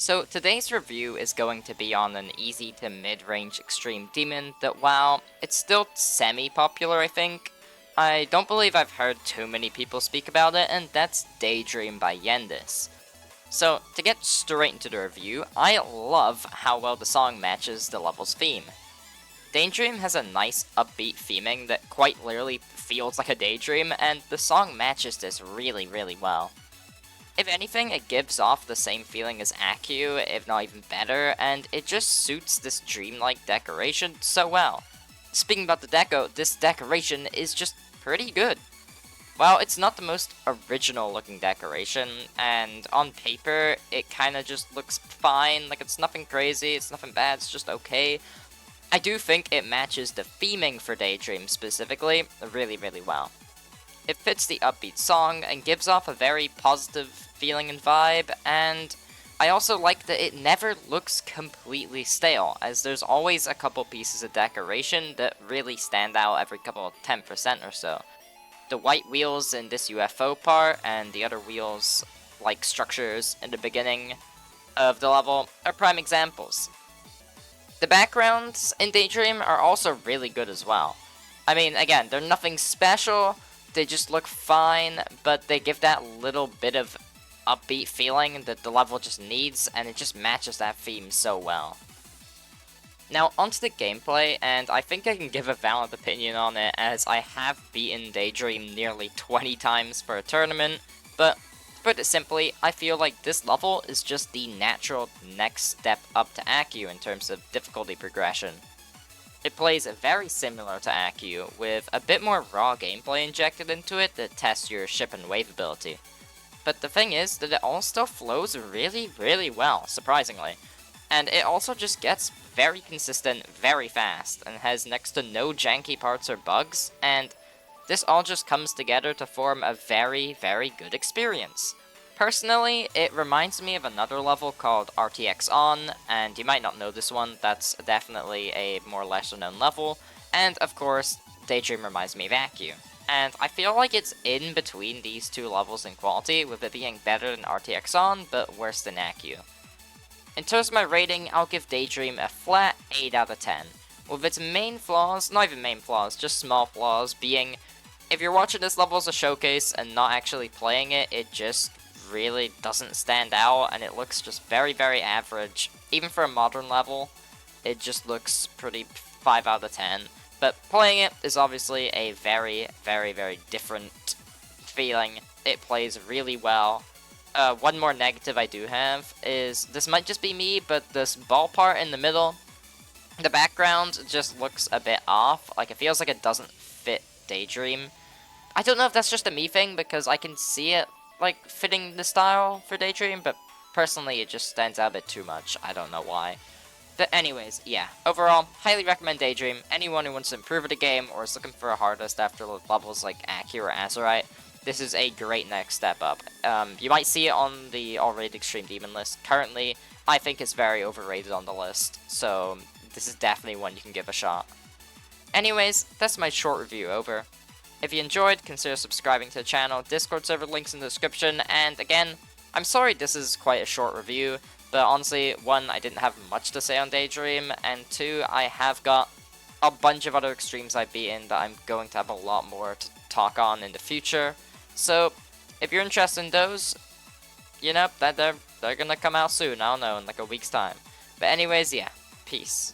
So today's review is going to be on an easy to mid-range extreme demon that while it's still semi-popular I think, I don't believe I've heard too many people speak about it, and that's Daydream by Yendis. So to get straight into the review, I love how well the song matches the level's theme. Daydream has a nice upbeat theming that quite literally feels like a daydream, and the song matches this really well. If anything, it gives off the same feeling as Happyyyy, if not even better, and it just suits this dreamlike decoration so well. Speaking about the deco, this decoration is just pretty good. While it's not the most original looking decoration, and on paper, it kinda just looks fine, like it's nothing crazy, it's nothing bad, it's just okay, I do think it matches the theming for Daydream specifically really well. It fits the upbeat song and gives off a very positive feeling and vibe, and I also like that it never looks completely stale, as there's always a couple pieces of decoration that really stand out every couple 10% or so. The white wheels in this UFO part, and the other wheels, like structures in the beginning of the level, are prime examples. The backgrounds in Daydream are also really good as well. I mean, again, they're nothing special, they just look fine, but they give that little bit of upbeat feeling that the level just needs, and it just matches that theme so well. Now onto the gameplay, and I think I can give a valid opinion on it as I have beaten Daydream nearly 20 times for a tournament, but to put it simply, I feel like this level is just the natural next step up to Happyyyy in terms of difficulty progression. It plays very similar to Happyyyy, with a bit more raw gameplay injected into it that tests your ship and wave ability. But the thing is that it all still flows really well, surprisingly. And it also just gets very consistent very fast, and has next to no janky parts or bugs, and this all just comes together to form a very good experience. Personally, it reminds me of another level called RTX On, and you might not know this one, that's definitely a more lesser known level, and of course, Daydream reminds me of Happyyyy. And I feel like it's in between these two levels in quality, with it being better than RTX On, but worse than Happyyyy. In terms of my rating, I'll give Daydream a flat 8 out of 10, with its main flaws, not even main flaws, just small flaws, being if you're watching this level as a showcase and not actually playing it, it just really doesn't stand out, and it looks just very average. Even for a modern level, it just looks pretty 5 out of 10. But playing it is obviously a very different feeling. It plays really well. One more negative I do have is, this might just be me, but this ball part in the middle, the background just looks a bit off. Like, it feels like it doesn't fit Daydream. I don't know if that's just a me thing, because I can see it like fitting the style for Daydream, but personally it just stands out a bit too much. I don't know why. But anyways, yeah, overall, highly recommend Daydream. Anyone who wants to improve at a game or is looking for a hardest after levels like Happyyyy or Azurite, this is a great next step up. You might see it on the already extreme demon list. Currently, I think it's very overrated on the list, so this is definitely one you can give a shot. Anyways, that's my short review over. If you enjoyed, consider subscribing to the channel, Discord server links in the description, and again, I'm sorry this is quite a short review, but honestly, 1, I didn't have much to say on Daydream, and 2, I have got a bunch of other extremes I've beaten that I'm going to have a lot more to talk on in the future. So, if you're interested in those, you know, that they're gonna come out soon, I don't know, in like a week's time. But anyways, yeah, peace.